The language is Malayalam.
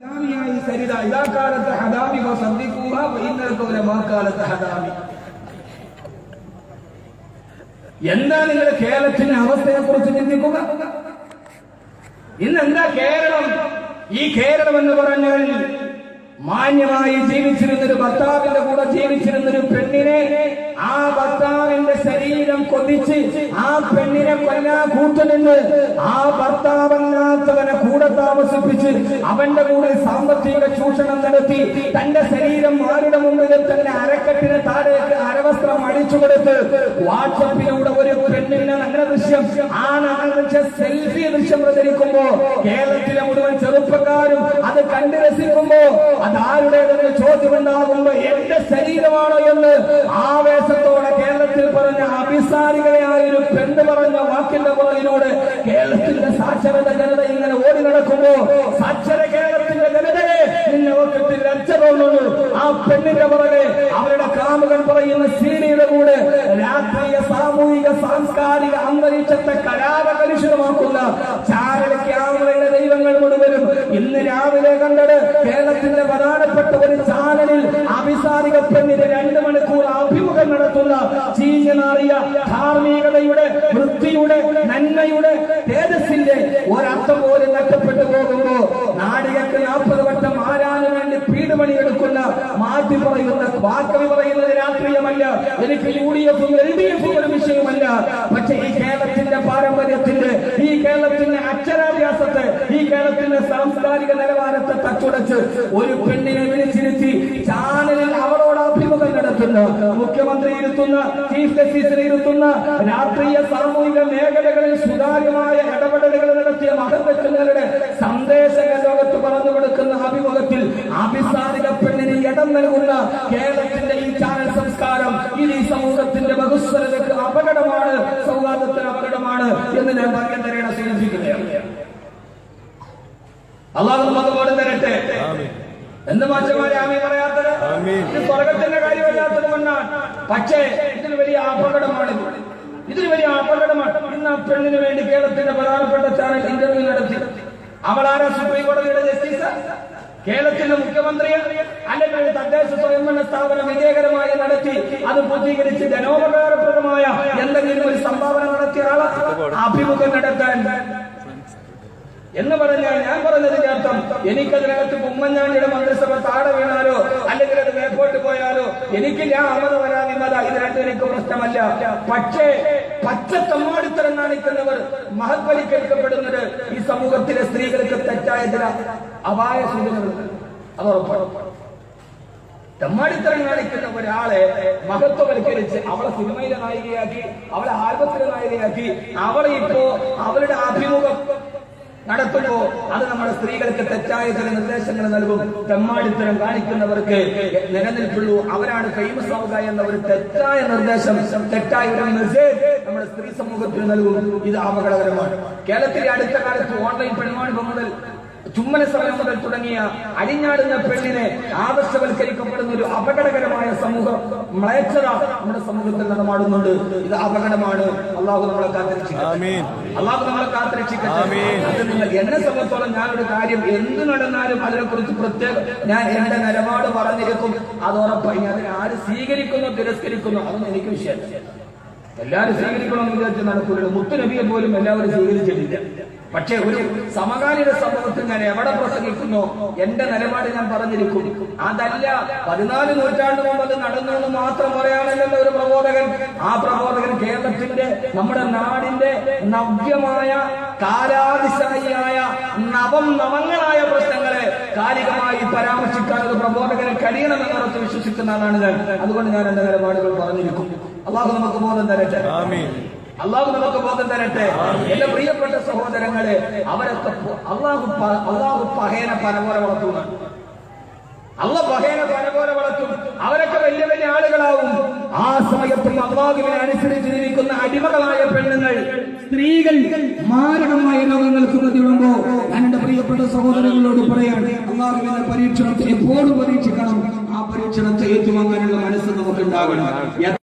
എന്താ നിങ്ങൾ കേരളത്തിന്റെ അവസ്ഥയെ കുറിച്ച് ചിന്തിക്കുക. ഇന്നെന്താ കേരളം? ഈ കേരളം എന്ന് പറഞ്ഞാൽ മാന്യമായി ജീവിച്ചിരുന്നൊരു ഭർത്താവിന്റെ കൂടെ ജീവിച്ചിരുന്നൊരു പെണ്ണിനെ ആ ഭർത്താവിന്റെ ശരീരം കൊതിച്ച് ആ പെണ്ണിനെ കൊല്ലാൻ കൂട്ടുനിന്ന് ആ ഭർത്താവല്ലാത്തവനെ കൂടെ താമസിപ്പിച്ച് അവന്റെ കൂടെ സാമ്പത്തിക ചൂഷണം നടത്തി തന്റെ ശരീരം ആരുടെ മുമ്പിൽ തന്നെ അരക്കെട്ടിന് താഴേക്ക് അരവസ്ത്രം അടിച്ചു കൊടുത്ത് വാട്സപ്പിലൂടെ ഒരു പെണ്ണിന്റെ നല്ല ദൃശ്യം ആ സെൽഫി ദൃശ്യം പ്രചരിക്കുമ്പോ കേരളത്തിലെ മുഴുവൻ ചെറുപ്പക്കാരും അത് കണ്ടു രസിക്കുമ്പോ അതാരുടേതെന്ന് ചോദ്യമുണ്ടാകുമ്പോ എന്റെ ശരീരമാണോ എന്ന് ആവേശത്തോടെ കേരളത്തിൽ പറഞ്ഞ അഭിസാരികയായ ഒരു പെണ്ണ് പറഞ്ഞ വാക്കിന്റെ പുറകിലൂടെ കേരളത്തിന്റെ സാക്ഷരത ജനത ഇങ്ങനെ ഓടി നടക്കുമ്പോ സാക്ഷര കേരളത്തിന്റെ ജനതയെ നിന്നെ ഓർക്കത്തിൽ ലജ്ജ തോന്നുന്നു. ആ പെണ്ണിന്റെ പുറകെ അവരുടെ കാമുകൻ പറയുന്ന സീഡിയുടെ കൂടെ രാഷ്ട്രീയ സാമൂഹിക സാംസ്കാരിക അന്തരീക്ഷത്തെ കലാപകലുഷിതമാക്കുന്ന ചാരല ക്യാമറയുടെ ദൈവങ്ങൾ മുഴുവനും ഇന്ന് രാവിലെ കണ്ടത് കേരളത്തിന്റെ പ്രധാനപ്പെട്ട ഒരു ചാനലിൽ അഭിസാരിക പെണ്ണിന് 2 മണിക്കൂർ അഭിമുഖം നടത്തുന്ന ചീഞ്ഞനാറിയ ധാർമ്മികതയുടെ വൃത്തിയുടെ നന്മയുടെ തേജസ്സിന്റെ ഒരർത്ഥം പോലും നഷ്ടപ്പെട്ടു പോകുമ്പോ നാടികൾക്ക് 40 വട്ടം ആരാന് വേണ്ടി പീഡുപണിയെടുക്കുന്ന മാറ്റി പറയുന്ന വാക്കവി പറയുന്നത് രാഷ്ട്രീയമല്ല. എനിക്ക് UDF LDF ഒരു വിഷയമല്ല. പക്ഷെ ഈ കേരളത്തിന്റെ പാരമ്പര്യത്തിന്റെ ഈ കേരളത്തിന്റെ അക്ഷരാഭ്യാസത്തെ ഈ കേരളത്തിന്റെ സാംസ്കാരിക നിലവാരത്തെ തച്ചുടച്ച് ഒരു പെണ്ണിനെ വിളിച്ചിരുത്തി ചാനലിൽ അവരോട് അഭിമുഖം നടത്തുന്ന മുഖ്യമന്ത്രി ഇരുത്തുന്ന ചീഫ് ജസ്റ്റിസിനെ ഇരുത്തുന്ന രാഷ്ട്രീയ സാമൂഹിക മേഖലകളിൽ സുതാര്യമായ ഇടപെടലുകൾ നടത്തിയ മഹത്വങ്ങളുടെ സന്ദേശങ്ങൾ ലോകത്ത് പറഞ്ഞു കൊടുക്കുന്ന അഭിമുഖത്തിൽ അഭിസാരിക പെണ്ണിന് ഇടം നൽകുന്ന കേരളത്തിന്റെ ഈ ചാനൽ സംസ്കാരം ഇത് ഈ സമൂഹത്തിന്റെ ബഹുസ്വരതയ്ക്ക് അപകടമാണ്, സൗഹാർദ്ദത്തിന് അപകടമാണ് എന്ന് ഞാൻ ഭാഗ്യന്തരേണ സൂചിപ്പിക്കുകയാണ്. അള്ളാഹു നമുക്ക് ബോധം തരട്ടെ. എന്ത് മാറ്റമാരെ ആമീൻ പറയാത്തത്? ഇത് സ്വർഗത്തിന്റെ കാര്യമല്ലാത്തത് കൊണ്ടാണ്. പക്ഷേ ഇതിന് വലിയ അപകടമാണ്. ഇതിന് വലിയ അപകടമാണ്. ഇന്ന് ആ പെണ്ണിന് വേണ്ടി കേരളത്തിന്റെ പ്രധാനപ്പെട്ട ചാനൽ ഇന്റർവ്യൂ നടത്തി. അവളാരാ? സുപ്രീം കോടതിയുടെ ജസ്റ്റിസ്, കേരളത്തിന്റെ മുഖ്യമന്ത്രി, അല്ലെങ്കിൽ തദ്ദേശ സ്വയംഭരണ സ്ഥാപനം വിജയകരമായി നടത്തി അത് പൂർത്തീകരിച്ച് ജനോപകാരപ്രദമായ എന്തെങ്കിലും ഒരു സംഭാവന നടത്തിയ ആള് അഭിമുഖം നടത്താൻ എന്ന് പറഞ്ഞാൽ ഞാൻ പറഞ്ഞതിന്റെ അർത്ഥം എനിക്കതിനകത്ത് ഉമ്മൻചാണ്ടിയുടെ മന്ത്രിസഭ താഴെ വീണാലോ അല്ലെങ്കിൽ അത് മേപ്പോട്ട് പോയാലോ എനിക്ക് ഞാൻ അമത വരാതിന്നത ഇത് രണ്ടും എനിക്ക് പ്രശ്നമല്ല. പക്ഷേ പച്ച തമ്മാടിത്തരം കാണിക്കുന്നവർ മഹത്വവൽക്കരിക്കപ്പെടുന്നത് ഈ സമൂഹത്തിലെ സ്ത്രീകൾക്ക് തെറ്റായ ചില അപായ സൂചനകൾ അത് ഉറപ്പാണ്. തെമ്മാടിത്തരം കാണിക്കുന്ന ഒരാളെ മഹത്വവൽക്കരിച്ച് അവളെ സിനിമയിലെ നായികയാക്കി, അവളെ ആൽബത്തിലെ നായികയാക്കി, അവളെ ഇപ്പോ അവളുടെ അഭിമുഖം നടത്തുമ്പോ അത് നമ്മുടെ സ്ത്രീകൾക്ക് തെറ്റായ ചില നിർദ്ദേശങ്ങൾ നൽകും. തെമ്മാടിത്തരം കാണിക്കുന്നവർക്ക് നിലനിൽപ്പുള്ളൂ, അവരാണ് ഫേമസ് ആവുക എന്ന ഒരു തെറ്റായ നിർദ്ദേശം, തെറ്റായ ഒരു മെസ്സേജ് നമ്മുടെ സ്ത്രീ സമൂഹത്തിന് നൽകും. ഇത് അപകടകരമാണ്. കേരളത്തിലെ അടുത്ത കാലത്ത് ഓൺലൈൻ പെൺവാണിഭം മുതൽ ചുമ്മന സമരം മുതൽ തുടങ്ങിയ അടിഞ്ഞാടുന്ന പെണ്ണിനെ ആദർശവൽക്കരിക്കപ്പെടുന്ന ഒരു അപകടകരമായ സമൂഹ മ്ലേച്ഛത നമ്മുടെ സമൂഹത്തിൽ നടമാടുന്നുണ്ട്. ഇത് അപകടമാണ്. അള്ളാഹു നമ്മളെ കാത്തിരക്ഷിക്കട്ടെ. അള്ളാഹു നമ്മളെ കാത്തിരക്ഷിക്കട്ടെ. അത് നിങ്ങൾ എന്നെ സംബന്ധിച്ചോളം ഞാനൊരു കാര്യം എന്ത് നടന്നാലും അതിനെക്കുറിച്ച് പ്രത്യേകം ഞാൻ എന്റെ നിലപാട് പറഞ്ഞിരിക്കും. അത് ഉറപ്പായി. അതിനെ ആര് സ്വീകരിക്കുന്നു തിരസ്കരിക്കുന്നു അതൊന്നും എനിക്ക് വിഷയമല്ല. എല്ലാവരും സ്വീകരിക്കണമെന്ന് വിചാരിച്ച് നടക്കൂല. മുത്തുനബിയെ പോലും എല്ലാവരും സ്വീകരിച്ചിട്ടില്ല. പക്ഷെ ഒരു സമകാലിക സംഭവത്തിൽ ഞാൻ എവിടെ പ്രസംഗിക്കുന്നു എന്റെ നിലപാട് ഞാൻ പറഞ്ഞിരിക്കും. അതല്ല 14 നൂറ്റാണ്ട് മുമ്പ് അത് നടന്നു എന്ന് മാത്രം പറയാനല്ലോ ഒരു പ്രബോധകൻ. ആ പ്രബോധകൻ കേരളത്തിന്റെ നമ്മുടെ നാടിന്റെ നവ്യമായ കാലാതിശായിയായ നവങ്ങളായ പ്രശ്നങ്ങളെ കാലികമായി പരാമർശിക്കാൻ ഒരു പ്രബോധകനെ കഴിയണമെന്നോർത്ത് വിശ്വസിക്കുന്ന ആളാണ് ഞാൻ. അതുകൊണ്ട് ഞാൻ എന്റെ നിലപാടുകൾ പറഞ്ഞിരിക്കും. അള്ളാഹു നമുക്ക് ബോധം തരട്ടെ. അള്ളാഹു നമുക്ക് ബോധം തരട്ടെ. എന്റെ പ്രിയപ്പെട്ട സഹോദരങ്ങളെ, അവരൊക്കെ അള്ളാഹു പഹേന പനപോലെ വളർത്തുന്നു. അള്ളാഹ് പഹേന പനപോലെ വളർത്തും. അവരൊക്കെ വലിയ വലിയ ആളുകളാവും. ആ സമയത്തും അള്ളാഹുവിനെ അനുസരിച്ച് ജീവിക്കുന്ന അടിമകളായ പെണ്ണുങ്ങൾ, സ്ത്രീകൾ മാരകമായ രോഗങ്ങൾക്ക് പ്രതിയുമ്പോ ഞാൻ എന്റെ പ്രിയപ്പെട്ട സഹോദരങ്ങളോട് പറയാണ്, അള്ളാഹുവിന്റെ പരീക്ഷണത്തെ എപ്പോഴും പരീക്ഷിക്കണം. ആ പരീക്ഷണത്തെ ഏറ്റുവാങ്ങാനുള്ള മനസ്സ് നമുക്കുണ്ടാകണം.